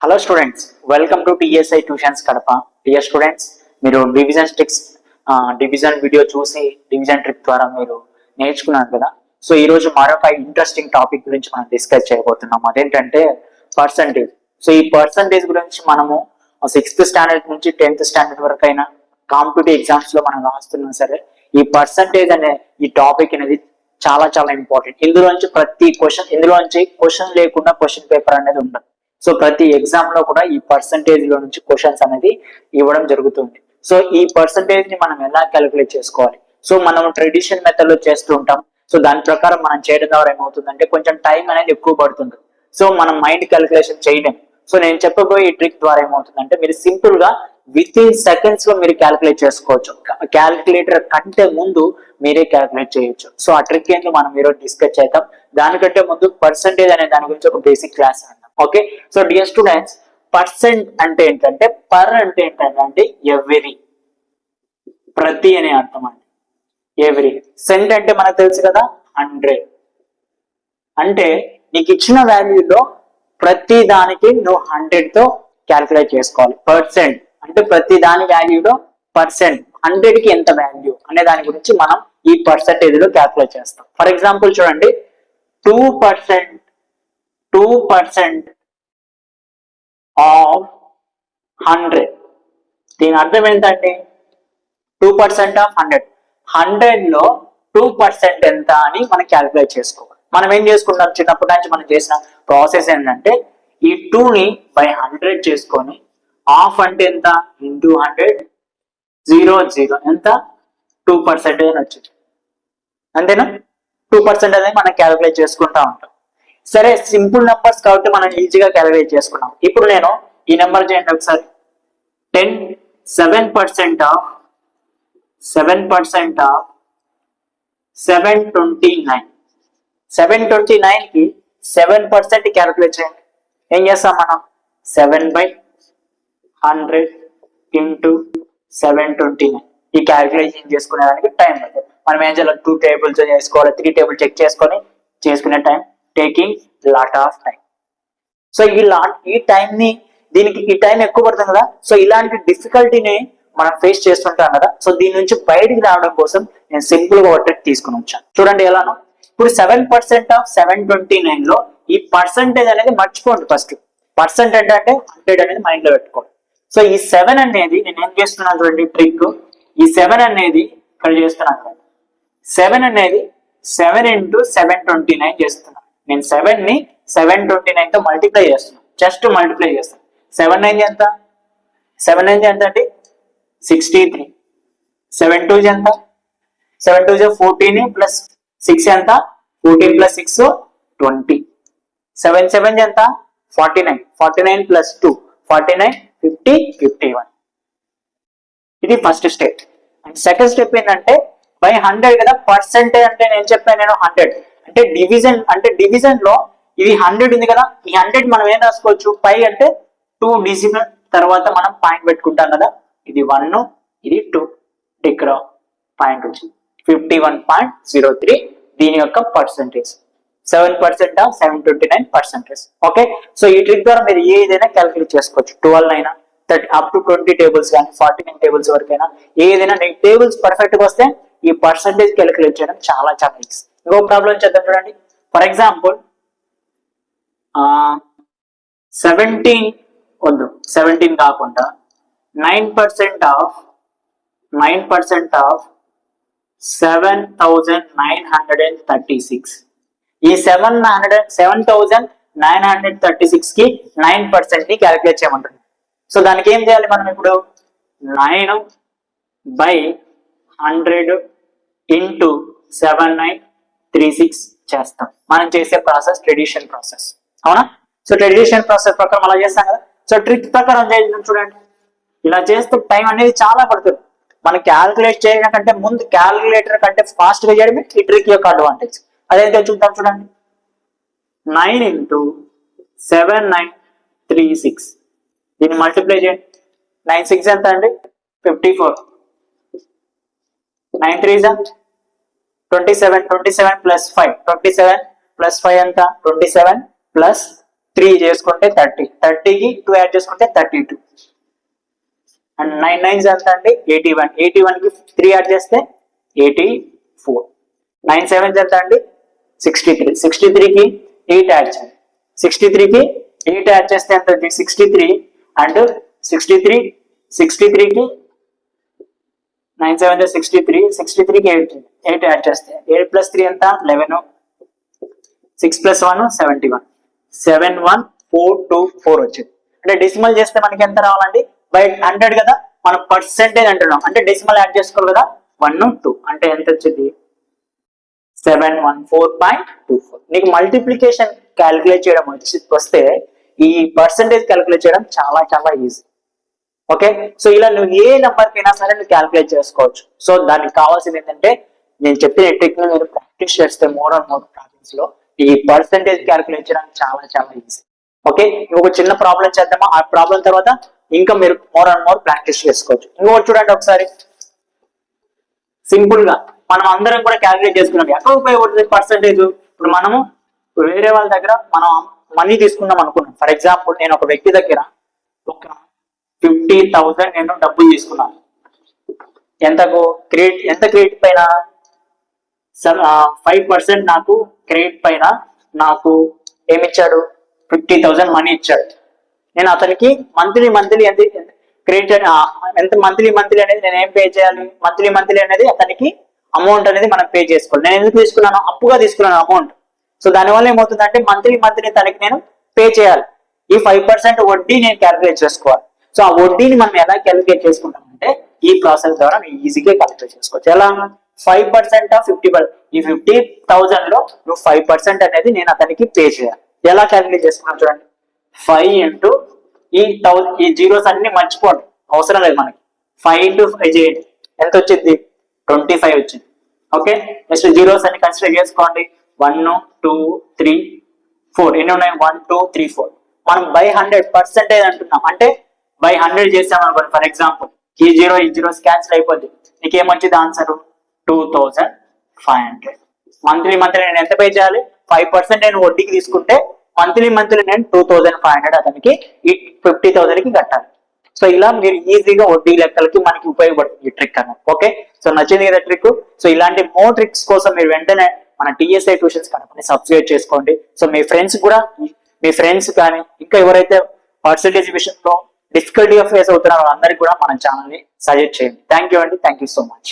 Hello students, welcome to TSI tuitions Kadapa. Dear students, మీరు division tricks division video చూసి division trick ద్వారా మీరు నేర్చుకున్నారు కదా. సో ఈ రోజు మరొక ఇంట్రెస్టింగ్ టాపిక్ గురించి మనం డిస్కస్ చేయబోతున్నాం. అదేంటంటే పర్సంటేజ్. సో ఈ పర్సంటేజ్ గురించి మనము 6th స్టాండర్డ్ నుంచి 10th స్టాండర్డ్ వరకు అయినా కాంపిటేటివ్ ఎగ్జామ్స్ లో మనం రాస్తున్నా సరే ఈ పర్సంటేజ్ అనే ఈ టాపిక్ అనేది చాలా చాలా ఇంపార్టెంట్. ఇందులోంచి ప్రతి క్వశ్చన్ లేకుండా క్వశ్చన్ పేపర్ అనేది ఉండదు. సో ప్రతి ఎగ్జామ్ లో కూడా ఈ పర్సంటేజ్ లో నుంచి క్వశ్చన్స్ అనేది ఇవ్వడం జరుగుతుంది. సో ఈ పర్సంటేజ్ ని మనం ఎలా క్యాలిక్యులేట్ చేసుకోవాలి? సో మనం ట్రెడిషనల్ మెథడ్ లో చేస్తూ ఉంటాం. సో దాని ప్రకారం మనం చేయడం ద్వారా ఏమవుతుందంటే కొంచెం టైం అనేది ఎక్కువ పడుతుంది. సో మనం మైండ్ క్యాలిక్యులేషన్ చేయలేం. సో నేను చెప్పబోయే ఈ ట్రిక్ ద్వారా ఏమవుతుందంటే మీరు సింపుల్ గా విత్ ఇన్ సెకండ్స్ లో మీరు క్యాలిక్యులేట్ చేసుకోవచ్చు. క్యాలిక్యులేటర్ కంటే ముందు మీరే క్యాలిక్యులేట్ చేయొచ్చు. సో ఆ ట్రిక్ ఏంటో మనం ఈరోజు డిస్కస్ చేద్దాం. దానికంటే ముందు పర్సంటేజ్ అనే దాని గురించి ఒక బేసిక్ క్లాస్ అందాం. Okay, so dear students, percent అంటే ఏంటంటే పర్ అంటే ఏంటంటే ఎవరీ, ప్రతి అనే అర్థం అండి. ఎవరీ. సెంట్ అంటే మనకు తెలుసు కదా 100. అంటే నీకు ఇచ్చిన వాల్యూలో ప్రతి దానికి నువ్వు 100 తో క్యాల్కులేట్ చేసుకోవాలి. పర్సెంట్ అంటే ప్రతి దాని వాల్యూలో పర్సెంట్ 100 కి ఎంత వాల్యూ అనే దాని గురించి మనం ఈ పర్సెంటేజ్ లో క్యాల్కులేట్ చేస్తాం. ఫర్ ఎగ్జాంపుల్ చూడండి, 2% ఆఫ్ 100. దీని అర్థం ఏంటండి? 2% ఆఫ్ 100. 100 లో 2% ఎంత అని మనం క్యాల్కులేట్ చేసుకోవాలి. మనం ఏం చేసుకుంటాం, చిన్నప్పటి నుంచి మనం చేసిన ప్రాసెస్ ఏంటంటే ఈ 2 ని బై 100 చేసుకొని ఆఫ్ అంటే ఎంత ఇంటూ 100, 0 ఎంత 2% అని వచ్చింది. అంతేనా? 2% అనేది మనం క్యాల్కులేట్ చేసుకుంటా ఉంటాం. సరే, సింపుల్ నెంబర్స్ కాబట్టి మనం ఈజీగా క్యాలిక్యులేట్ చేసుకున్నాం. ఇప్పుడు నేను ఈ నెంబర్ చేయండి ఒకసారి. 7% ఆఫ్ 729. 729 కి 7% క్యాలిక్యులేట్ చేయండి. ఏం చేస్తాం మనం? 7/100 ఇంటూ 729. ఈ క్యాలిక్యులేషన్ చేసుకునేదానికి టైం పడుతుంది. మనం ఏం చేయాలి? 2 టేబుల్స్ చేసుకోవాలి, 3 టేబుల్ చెక్ చేసుకునే time taking lot of time. So ఈ టైం ని దీనికి ఈ టైం ఎక్కువ పడుతుంది కదా. సో ఇలాంటి డిఫికల్టీని మనం ఫేస్ చేస్తుంటాం కదా. సో దీని నుంచి బయటికి రావడం కోసం నేను సింపుల్ గా ఒక ట్రిక్ తీసుకుని వచ్చాను. చూడండి ఎలానో. ఇప్పుడు 7% ఆఫ్ 729 లో ఈ పర్సంటేజ్ అనేది మర్చిపోండి. ఫస్ట్ పర్సెంట్ అంటే 100 అనేది మైండ్ లో పెట్టుకోండి. సో ఈ 7 అనేది నేను ఏం చేస్తున్నాను చూడండి ట్రిక్. ఈ 7 అనేది ఇక్కడ చేస్తున్నాను చూడండి. 7 అనేది 7 ఇంటూ 729 చేస్తున్నాను. నేను 7 ని 729 తో మల్టిప్లై చేస్తున్నాను. జస్ట్ మల్టిప్లై చేస్తాను. 7 9 ఎంత? 7 9 ఎంత అండి? 63. 7 2 ఎంత? 7 2 14 ప్లస్ 6 ఎంత? 14 ప్లస్ 6 20. 7 7 ఎంత? 49. 49 ప్లస్ 2 49 50 51. ఇది first step. And second step ఏంటంటే బై 100 కదా. పర్సెంటేజ్ అంటే నేను చెప్పాను 100 అంటే డివిజన్ లో ఇది 100 ఉంది కదా. ఈ 100 మనం ఏం రాసుకోవచ్చు? పై అంటే 2 డెసిమల్ తర్వాత మనం పాయింట్ పెట్టుకుంటాం కదా. ఇది 1, ఇది 2, ఇక్కడ పాయింట్ వచ్చింది 51.03. దీని యొక్క పర్సెంటేజ్ 7% ఆఫ్ 729%. ఓకే, సో ఈ ట్రిక్ ద్వారా మీరు ఏదైనా క్యాలిక్యులేట్ చేసుకోవచ్చు. 12 అయినా 30 అప్ టు 20 టేబుల్స్ కానీ 49 టేబుల్స్ వరకైనా ఏదైనా టేబుల్స్ పర్ఫెక్ట్ గా వస్తే ఈ పర్సెంటేజ్ క్యాలిక్యులేట్ చేయడం చాలా చాలా ఈజీ. ఇంకో ప్రాబ్లం చేద్దాం చూడండి. ఫర్ ఎగ్జాంపుల్ 17 వద్దు, 17 కాకుండా 9% ఆఫ్ 7,936. ఈ 7,936 కి 9% ని క్యాలిక్యులేట్ చేయమంటుంది. సో దానికి ఏం చేయాలి మనం? ఇప్పుడు 9/100 ఇంటూ 7936 చేస్తాం. మనం చేసే ప్రాసెస్ ట్రెడిషనల్ ప్రాసెస్, అవునా? సో ట్రెడిషనల్ ప్రాసెస్ ప్రకారం అలా చేస్తాం కదా. సో ట్రిక్ ప్రకారం చేద్దాం చూడండి. ఇలా చేస్తే టైం అనేది చాలా పడుతుంది. మనం క్యాల్కులేట్ చేయడం కంటే ముందు క్యాల్కులేటర్ కంటే ఫాస్ట్ గా చేయడమే ఈ ట్రిక్ యొక్క అడ్వాంటేజ్. అదైతే చూద్దాం చూడండి. 9 ఇంటూ 7936 దీన్ని మల్టిప్లై చేయండి. 9 6 ఎంత అండి? 54. 9 3 27. 27 ప్లస్ 5 27 ప్లస్ 5 ఎంత? 27 ప్లస్ 3 చేసుకుంటే 30, 30కి 2 యాడ్ చేసుకుంటే 32 అండ్ 9 9 ఎంత అండి 81, 81కి 3 యాడ్ చేస్తే 84, 9 7 ఎంత అండి 63, 63కి 8 యాడ్ చేయాలి, 63కి 8 యాడ్ చేస్తే ఎంత 63 అండ్ 63కి 9 7 63, 63కి 8 యాడ్ చేస్తే 8 ప్లస్ 3 ఎంత 11, 6 ప్లస్ 1 71, 71424 వచ్చింది. అంటే డెసిమల్ చేస్తే మనకి ఎంత రావాలండి బై 100 కదా, మనం పర్సెంటేజ్ అంటున్నాం అంటే డెసిమల్ యాడ్ చేసుకోవాలి కదా 1 2 అంటే ఎంత వచ్చింది 714.24. నీకు మల్టిప్లికేషన్ క్యాలిక్యులేట్ చేయడం వస్తే ఈ పర్సెంటేజ్ క్యాలిక్యులేట్ చేయడం చాలా చాలా ఈజీ. ఓకే, సో ఇలా నువ్వు ఏ నెంబర్ కైనా సరే నువ్వు క్యాలిక్యులేట్ చేసుకోవచ్చు. సో దానికి కావాల్సింది ఏంటంటే నేను చెప్పిన ట్రిక్ ను మీరు ప్రాక్టీస్ చేస్తే మోర్ అండ్ మోర్ ప్రాబ్లమ్స్ లో ఈ పర్సెంటేజ్ క్యాలిక్యులేట్ చేయడం చాలా చాలా ఈజీ. ఓకే, ఇంకొక చిన్న ప్రాబ్లం చేద్దామా, ఆ ప్రాబ్లం తర్వాత ఇంకా మీరు మోర్ అండ్ మోర్ ప్రాక్టీస్ చేసుకోవచ్చు. ఇంకొకటి చూడండి ఒకసారి, సింపుల్ గా మనం అందరం కూడా క్యాలిక్యులేట్ చేసుకున్నాం ఎక్కడ ఉపయోగపడుతుంది పర్సెంటేజ్. ఇప్పుడు మనము వేరే వాళ్ళ దగ్గర మనం మనీ తీసుకుందాం అనుకున్నాం. ఫర్ ఎగ్జాంపుల్ నేను ఒక వ్యక్తి దగ్గర ఒక 50,000 నేను డబ్బులు తీసుకున్నాను. ఎంతకు క్రెడిట్ పైన 5% నాకు క్రెడిట్ పైన నాకు ఏమిచ్చాడు 50,000 మనీ ఇచ్చాడు. నేను అతనికి మంత్లీ ఎంత క్రెడిట్ ఎంత మంత్లీ అనేది నేను ఏం పే చేయాలి, మంత్లీ అనేది అతనికి అమౌంట్ అనేది మనం పే చేసుకోవాలి. నేను ఎందుకు తీసుకున్నాను, అప్పుగా తీసుకున్నాను అమౌంట్. సో దానివల్ల ఏమవుతుందంటే మంత్లీ తనకి నేను పే చేయాలి. ఈ 5% వడ్డీ నేను క్యాలిక్యులేట్ చేసుకోవాలి. సో ఆ వడ్డీని మనం ఎలా క్యాలిక్యులేట్ చేసుకుంటామంటే ఈ ప్రాసెస్ ద్వారా నేను ఈజీగా క్యాలిక్యులేట్ చేసుకోవచ్చు. ఎలా 5% ఆఫ్ 50%, ఈ 50,000 లో నువ్వు 5% అనేది నేను అతనికి పే చేయాలి. ఎలా క్యాలిక్యులేట్ చేసుకున్నాను చూడండి, 5 ఇంటూ ఈ జీరోస్ అన్ని మర్చిపోండి, అవసరం లేదు మనకి. 5 ఇంటూ 5 చేయండి, ఎంత వచ్చింది 25 వచ్చింది. ఓకే, నెక్స్ట్ జీరోస్ అన్ని కన్సిడర్ చేసుకోండి. 1 2 3 4 ఎన్ని ఉన్నాయి 1 2 3 4. మనం బై 100% అంటున్నాం అంటే బై 100 చేసాం అనుకోండి. ఫర్ ఎగ్జాంపుల్ ఈ జీరోస్ క్యాన్సిల్ అయిపోద్ది. నీకేమొచ్చింది ఆన్సర్ 2,500. మంత్లీ నేను ఎంత పే చేయాలి, 5% నేను వడ్డీకి తీసుకుంటే మంత్లీ నేను 2,500 అతనికి ఈ 50,000కి కట్టాలి. సో ఇలా మీరు ఈజీగా వడ్డీ లెక్కలకి మనకి ఉపయోగపడుతుంది ఈ ట్రిక్ అన్నది. ఓకే, సో నచ్చింది కదా ట్రిక్. సో ఇలాంటి మోర్ ట్రిక్స్ కోసం మీరు వెంటనే మన TSI ట్యూషన్స్ కనుక సబ్స్క్రైబ్ చేసుకోండి. సో మీ ఫ్రెండ్స్ కానీ ఇంకా ఎవరైతే పర్సెంటేజ్ విషయంలో డిఫికల్టీగా ఫేస్ అవుతున్నారో అందరికి కూడా మన ఛానల్ ని సజెస్ట్ చేయండి. థ్యాంక్ యూ అండి, థ్యాంక్ యూ సో మచ్.